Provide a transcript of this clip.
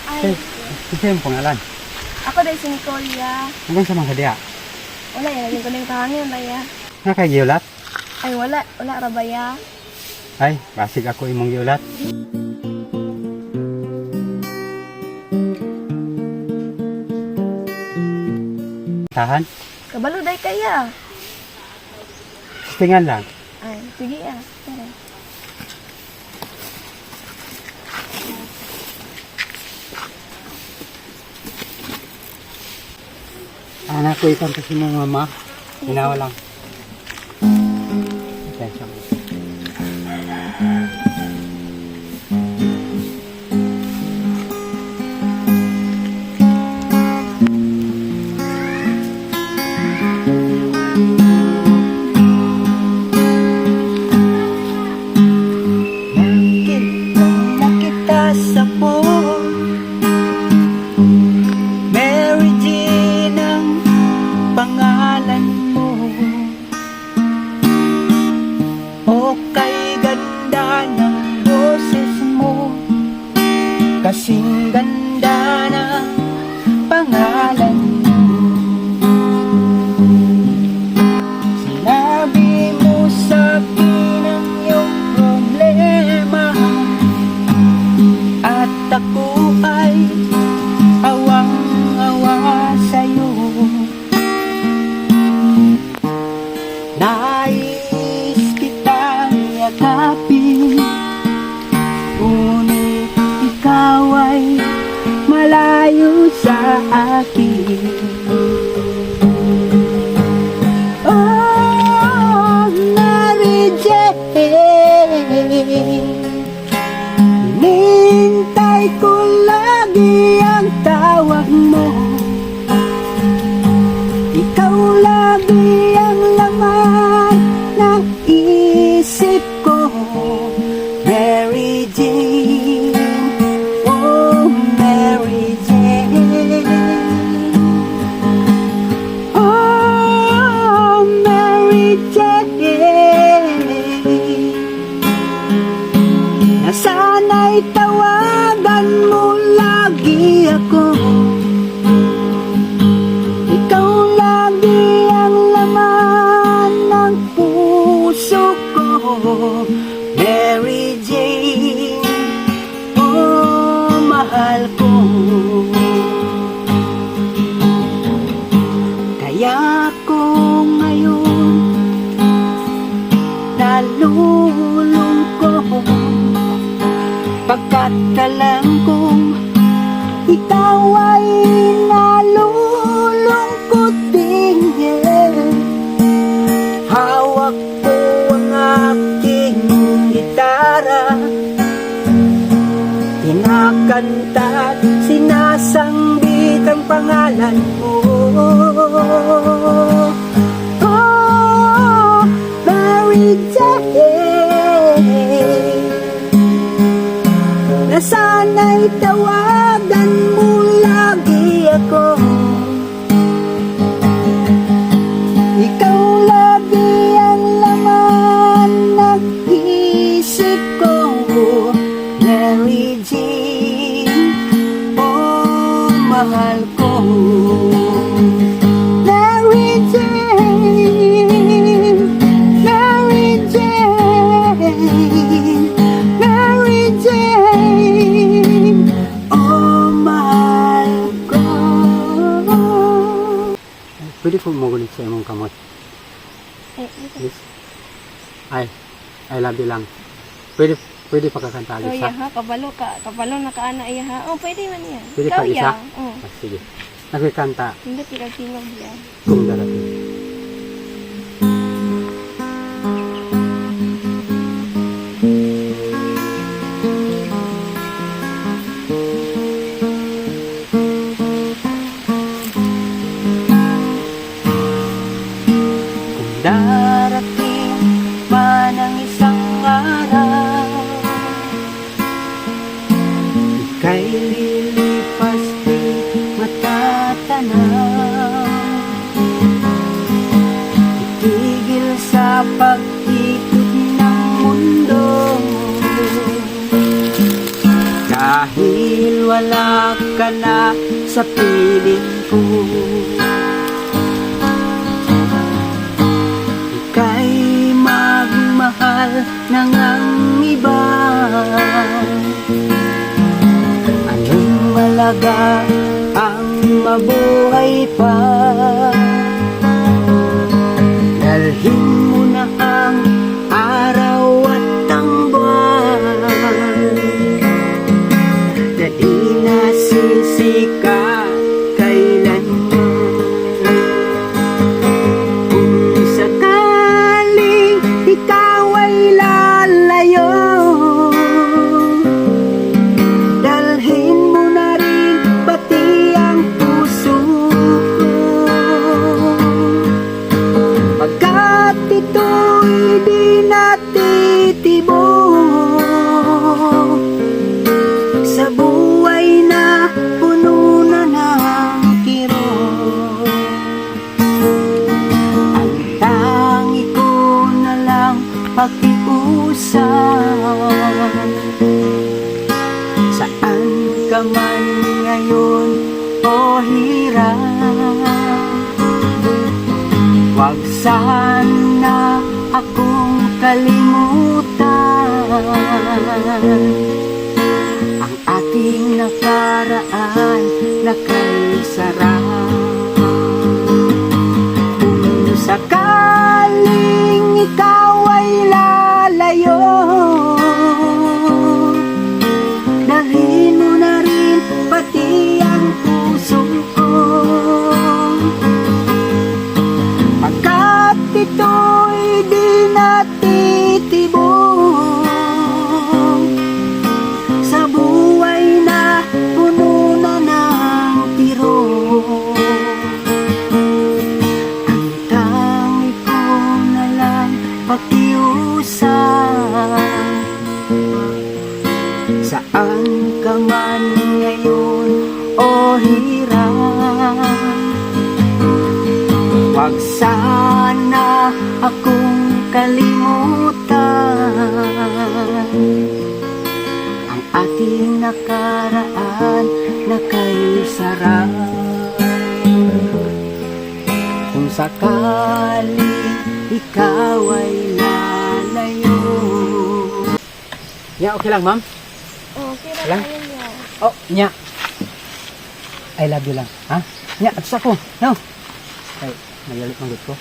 Ay, Kasi yung pangalan. ako dahil si Nicolia. Hanggang sa mga diya. Wala yan, naging ko na yung tahangin, Raya. Nga kay giulat? Ay, wala, Rabaya. Ay, basig ako imong giulat. Tahan? Kabalo day kaya. Tingnan lang. Ay, sige ah. Tara. Anak ko ikan kasi mo mama. Hinawa lang. Atensya mo. Nakita kita sa phone, Mary Jean ang pangalan mo. O kay ganda ng boses mo, kasing ganda ng pangalan mo. Sinabi mo sa akin ang iyong problema, at ako ay awang-awa sa'yo. Nais kitang yakapin, ngunit ikaw ay malayo sa akin. Oh, Mary Jane, hinihintay ko lagi ang tawag mo. Ikaw lagi ang laman ng isip ko, Mary Jane. Oh, Mary Jane. Oh, Mary Jane. Nasana'y tawagan mo lagi ako. Ikaw lagi ang laman ng puso ko, Mary Jane. Oh, mahal ko. Kaya ako ngayon nalulungkot, pagkat alam kong ikaw ay nalulungkot din. Hawak ko ang aking gitara, kinakanta at sinasanggit ang pangalan mo. Oh, Mary Jane, na sana'y tawagan mo lagi ako. Ikaw lagi ang laman ng isip ko, Mary Jean. Oh, mahal ko, Mary Jane, Mary Jane, Mary Jane. Oh, mahal ko. Pwede po magulit sa imong kamot. Please. I love you lang. Pwede pa kakanta Oh, alis iya ha? ha, kabalo na kaana iya ha. Oh, pwede man yan. Pwede Ikaw, pa isa? iya. Oh, Ah, sige. Nagkikanta hindi tingog yan. kung darating. Kung darating man ang isang araw, ika'y lilipas di matatanaw. wala ka na sa piling ko. Ika'y magmahal ng ang iba. Anong malaga ang mabuhay pa? Dalhin mo na ang araw at ang buwan na di nasisikat kailanman. Kung sakaling ikaw ay lalayo, dalhin mo na rin pati ang puso ko. Pagkat ito'y di natitibok sa buhay na puno na ng kirot. Ang tangi ko na lang pakiusap, saan ka man ngayon o hirap, wag sana akong kalimutan. Ang ating nakaraan na kay sarap. Kung sakaling ikaw ay lalayo, dalhin mo na rin pati ang puso ko. Pagkat ito'y di natitibok sa buhay na puno na ng kirot. Ang tangi ko na lang pakiusap, saan ka man ngayon o hirap, wag sana akong kalimutan. Ang ating nakaraan na kay sarap. Kung sakali ikaw ay lalayo. Ya, okay lang, ma'am. Okay na Lang? tayo niya. Oh, nya. I love you lang. Ha? Nya, atos ako. No. Ay, magalit manggut ko.